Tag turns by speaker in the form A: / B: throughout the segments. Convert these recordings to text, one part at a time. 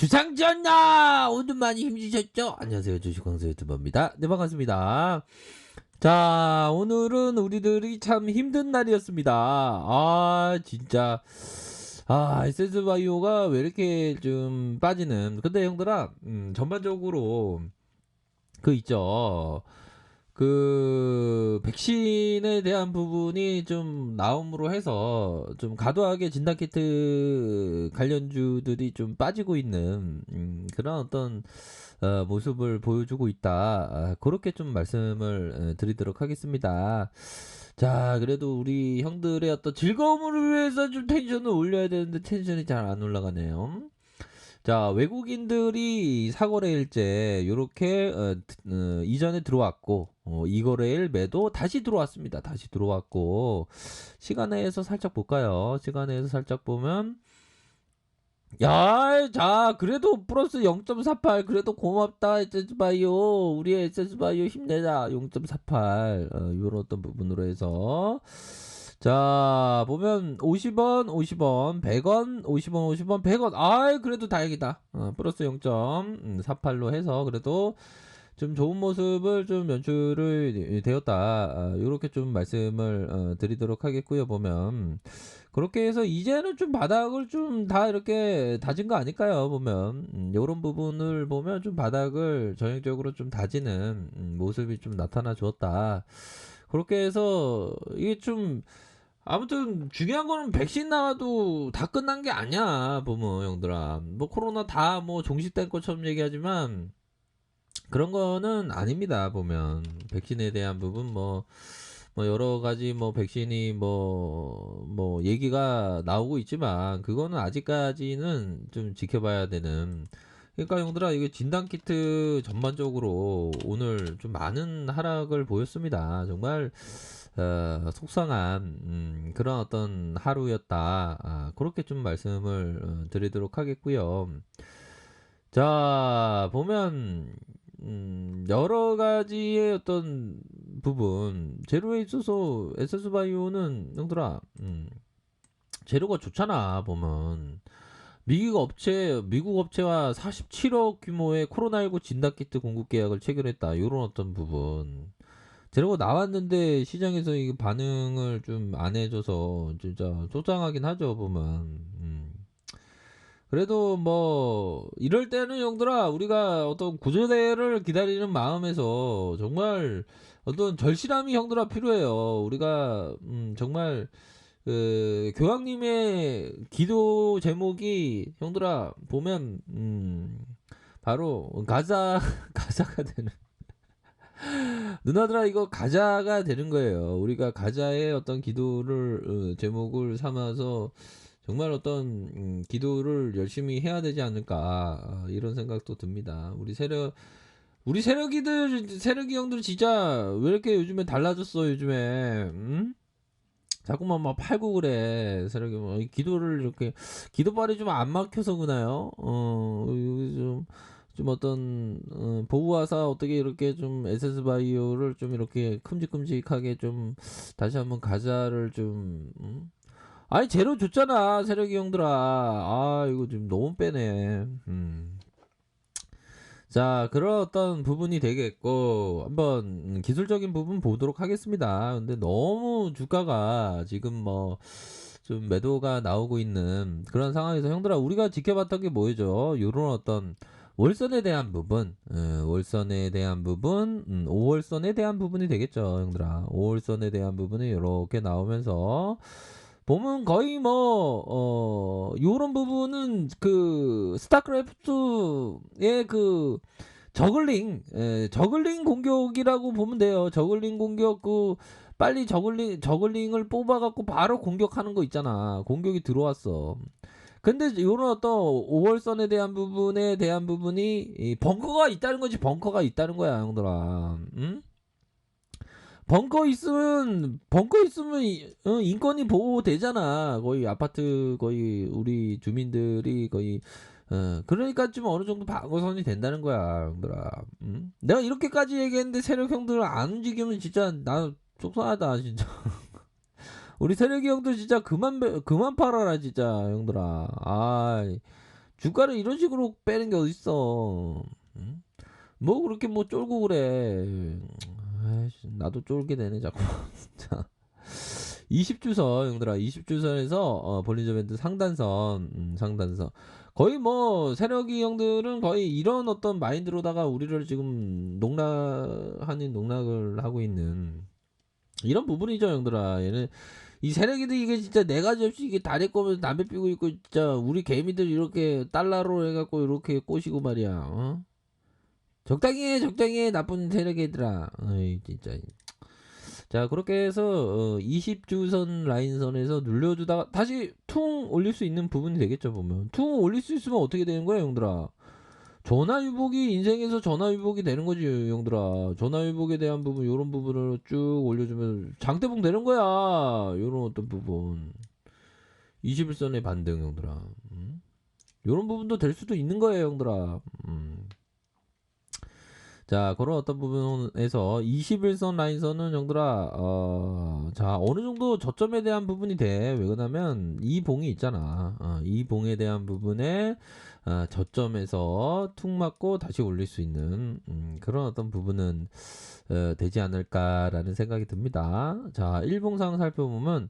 A: 주상 지었나? 오늘 많이 힘드셨죠? 안녕하세요. 주식광수 유튜버입니다. 네, 반갑습니다. 자, 오늘은 우리들이 참 힘든 날이었습니다. 진짜. 에센스바이오가 왜 이렇게 좀 빠지는. 근데 형들아, 전반적으로, 있죠. 백신에 대한 부분이 좀 나옴으로 해서 좀 과도하게 진단키트 관련주들이 좀 빠지고 있는 그런 어떤 모습을 보여주고 있다. 그렇게 좀 말씀을 드리도록 하겠습니다. 자, 그래도 우리 형들의 어떤 즐거움을 위해서 좀 텐션을 올려야 되는데 텐션이 잘 안 올라가네요. 자, 외국인들이 사거래일제 요렇게 이전에 들어왔고 이거래일 매도 다시 들어왔습니다. 다시 들어왔고 시간에서 살짝 볼까요? 시간에서 살짝 보면 자, 그래도 플러스 0.48 그래도 고맙다 에센스바이오 우리 에센스바이오 힘내자 0.48 요런 어떤 부분으로 해서 자, 보면 50원, 50원, 100원, 50원, 50원, 100원. 그래도 다행이다. 플러스 0.48로 해서 그래도 좀 좋은 모습을 좀 연출을 되었다. 요렇게 좀 말씀을 드리도록 하겠고요. 보면 그렇게 해서 이제는 좀 바닥을 좀 다 이렇게 다진 거 아닐까요? 보면 요런 부분을 보면 좀 바닥을 전형적으로 좀 다지는 모습이 좀 나타나 주었다. 그렇게 해서 이게 좀 아무튼 중요한 거는 백신 나와도 다 끝난 게 아니야. 보면 형들아 뭐 코로나 다 뭐 종식된 것처럼 얘기하지만 그런 거는 아닙니다. 보면 백신에 대한 부분 뭐 여러 가지 뭐 백신이 뭐 얘기가 나오고 있지만 그거는 아직까지는 좀 지켜봐야 되는. 그러니까 형들아 이게 진단 키트 전반적으로 오늘 좀 많은 하락을 보였습니다. 정말 속상한 그런 어떤 하루였다. 그렇게 좀 말씀을 드리도록 하겠고요. 자, 보면 여러 가지의 어떤 부분 재료에 있어서 에세스바이오는 형들아 재료가 좋잖아. 보면 미국 업체와 47억 규모의 코로나19 진단키트 공급 계약을 체결했다. 요런 어떤 부분 재료가 나왔는데 시장에서 이 반응을 좀 안 해줘서 진짜 속상하긴 하죠. 보면 그래도 뭐 이럴 때는 형들아 우리가 어떤 구조대를 기다리는 마음에서 정말 어떤 절실함이 형들아 필요해요. 우리가 정말 교황님의 기도 제목이 형들아 보면 바로 가자 가자가 되는 누나들아 이거 가자가 되는 거예요. 우리가 가자의 어떤 기도를 제목을 삼아서 정말 어떤 기도를 열심히 해야 되지 않을까 이런 생각도 듭니다. 세력이 형들 진짜 왜 이렇게 요즘에 달라졌어 요즘에 자꾸만 막 팔고 그래 세력이 뭐 기도를 이렇게 기도발이 좀 안 막혀서 그나요? 좀 어떤 보우하사 어떻게 이렇게 좀 에세스바이오를 좀 이렇게 큼직큼직하게 좀 다시 한번 가자를 좀 아니 재료 줬잖아 세력이 형들아 이거 좀 너무 빼네 자 그런 어떤 부분이 되겠고 한번 기술적인 부분 보도록 하겠습니다. 근데 너무 주가가 지금 뭐 좀 매도가 나오고 있는 그런 상황에서 형들아 우리가 지켜봤던 게 뭐죠? 요런 어떤 월선에 대한 부분 월선에 대한 부분 5월선에 대한 부분이 되겠죠 형들아 5월선에 대한 부분이 이렇게 나오면서 보면 거의 요런 부분은 스타크래프트의 저글링 공격이라고 보면 돼요. 저글링 공격 빨리 저글링을 뽑아갖고 바로 공격하는 거 있잖아. 공격이 들어왔어. 근데 요런 어떤 5월선에 대한 부분이 이 벙커가 있다는 거지. 벙커가 있다는 거야, 형들아. 응? 벙커 있으면 인권이 보호되잖아. 거의 아파트 거의 우리 주민들이 거의 그러니까 좀 어느 정도 방어선이 된다는 거야, 형들아. 내가 이렇게까지 얘기했는데 세력 형들 안 움직이면 진짜 나 속상하다, 진짜. 우리 세력이 형들 진짜 그만 팔아라, 진짜, 형들아. 주가를 이런 식으로 빼는 게 어딨어. 응? 뭐 그렇게 뭐 쫄고 그래. 아이씨, 나도 쫄게 되네 자꾸. 자, 20주선 형들아, 20주선에서 볼린저 밴드 상단선, 상단선. 거의 뭐 세력이 형들은 거의 이런 어떤 마인드로다가 우리를 지금 농락을 하고 있는 이런 부분이죠 형들아. 얘는 이 세력이들 이게 진짜 네 가지 없이 이게 다리 꼬면서 담배 피고 있고 진짜 우리 개미들 이렇게 달러로 해갖고 이렇게 꼬시고 말이야. 어? 적당히 해 나쁜 세력이들아. 어이 진짜. 자 그렇게 해서 20주선 라인선에서 눌려주다가 다시 퉁 올릴 수 있는 부분이 되겠죠. 보면 퉁 올릴 수 있으면 어떻게 되는 거야 형들아. 전화위복이 인생에서 전화위복이 되는 거지 형들아. 전화위복에 대한 부분 요런 부분을 쭉 올려주면 장대봉 되는 거야. 요런 어떤 부분 21선의 반등 형들아. 요런 부분도 될 수도 있는 거예요 형들아. 자 그런 어떤 부분에서 21선 라인선은 형들아 자 어느 정도 저점에 대한 부분이 돼. 왜 그러냐면 이 봉이 있잖아. 이 봉에 대한 부분에 저점에서 툭 맞고 다시 올릴 수 있는 그런 어떤 부분은 되지 않을까라는 생각이 듭니다. 자 일봉상 살펴보면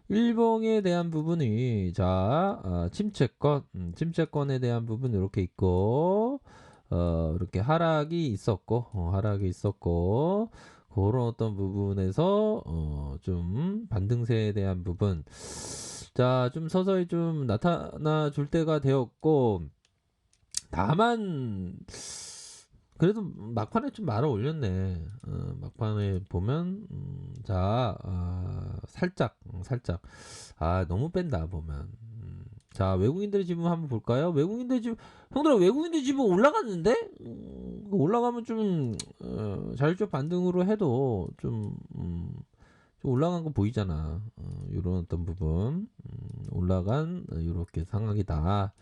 A: 일봉에 대한 부분이 자 침체권에 대한 부분 이렇게 있고 이렇게 하락이 있었고 그런 어떤 부분에서 좀 반등세에 대한 부분 자 좀 서서히 좀 나타나 줄 때가 되었고 다만 그래도 막판에 좀 말아 올렸네. 막판에 보면 자 살짝 너무 뺀다 보면 자 외국인들의 지분 한번 볼까요? 외국인들 지분 형들아 외국인들 지분 올라갔는데 올라가면 좀 자율적 반등으로 해도 좀 올라간 거 보이잖아. 이런 어떤 부분 올라간 이렇게 상황이다.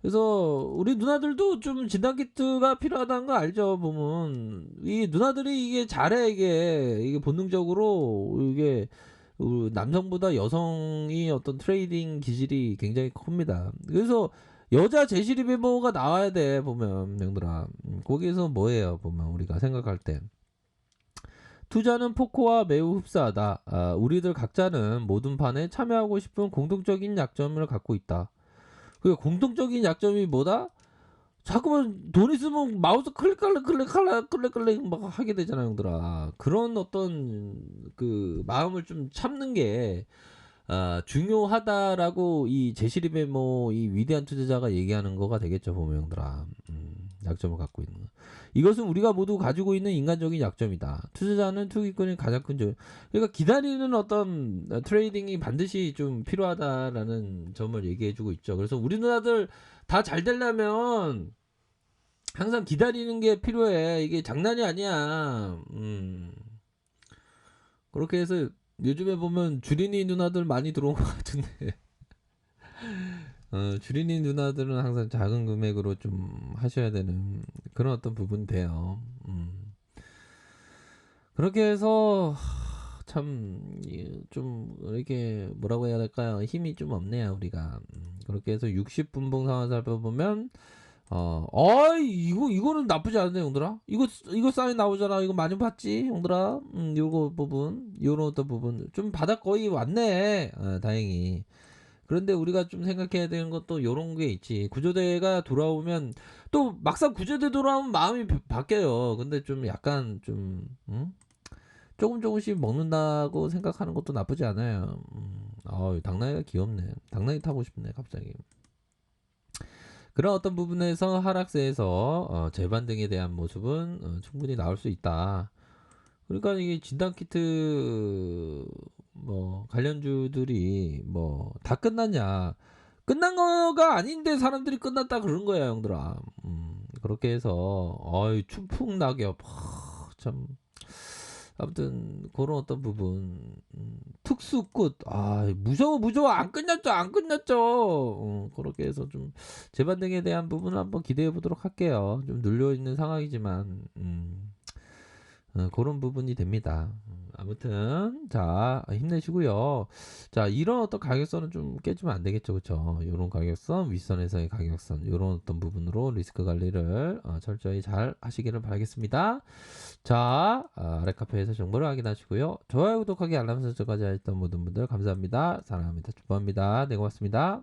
A: 그래서 우리 누나들도 좀 진단 키트가 필요하다는 거 알죠? 보면 이 누나들이 이게 잘해 이게 본능적으로 이게 남성보다 여성이 어떤 트레이딩 기질이 굉장히 큽니다. 그래서 여자 제시리 메모가 나와야 돼 보면 형들아. 거기에서 뭐예요 보면 우리가 생각할 때 투자는 포커와 매우 흡사하다. 우리들 각자는 모든 판에 참여하고 싶은 공통적인 약점을 갖고 있다. 그 공통적인 약점이 뭐다? 자꾸만 돈 있으면 마우스 클릭 막 하게 되잖아 형들아. 그런 어떤 그 마음을 좀 참는 게 중요하다라고 이 제시리 메모 이 위대한 투자자가 얘기하는 거가 되겠죠 보면 형들아. 약점을 갖고 있는 거. 이것은 우리가 모두 가지고 있는 인간적인 약점이다. 투자자는 투기꾼이 가장 큰 그러니까 기다리는 어떤 트레이딩이 반드시 좀 필요하다라는 점을 얘기해주고 있죠. 그래서 우리 누나들 다 잘 되려면 항상 기다리는 게 필요해. 이게 장난이 아니야. 그렇게 해서 요즘에 보면 주린이 누나들 많이 들어온 것 같은데 주린이 누나들은 항상 작은 금액으로 좀 하셔야 되는 그런 어떤 부분이 돼요. 그렇게 해서 참 좀 이렇게 뭐라고 해야 될까요? 힘이 좀 없네요 우리가. 그렇게 해서 60분봉 상황 살펴보면 이거는 나쁘지 않은데 형들아. 이거 사인 나오잖아. 이거 많이 봤지 형들아. 요거 부분 요런 어떤 부분 좀 바닥 거의 왔네. 다행히. 그런데 우리가 좀 생각해야 되는 것도 요런 게 있지. 구조대가 돌아오면 또 막상 구조대 돌아오면 마음이 바뀌어요. 근데 좀 약간 좀 조금씩 먹는다고 생각하는 것도 나쁘지 않아요. 당나귀가 귀엽네. 당나귀 타고 싶네 갑자기. 그런 어떤 부분에서 하락세에서 재반등에 대한 모습은 충분히 나올 수 있다. 그러니까 이게 진단 키트 뭐 관련주들이 뭐 다 끝났냐? 끝난 거가 아닌데 사람들이 끝났다 그런 거야, 형들아. 그렇게 해서 춘풍 낙엽 참 아무튼 그런 어떤 부분 특수꽃 무서워 안 끝났죠. 그렇게 해서 좀 재반등에 대한 부분을 한번 기대해 보도록 할게요. 좀 눌려 있는 상황이지만 그런 부분이 됩니다. 아무튼 자 힘내시고요. 자 이런 어떤 가격선은 좀 깨지면 안 되겠죠, 그렇죠? 이런 가격선, 윗선에서의 가격선, 이런 어떤 부분으로 리스크 관리를 철저히 잘 하시기를 바라겠습니다. 자 아래 카페에서 정보를 확인하시고요. 좋아요, 구독하기, 알람 설정까지 하셨던 모든 분들 감사합니다. 사랑합니다. 축복합니다. 네, 고맙습니다.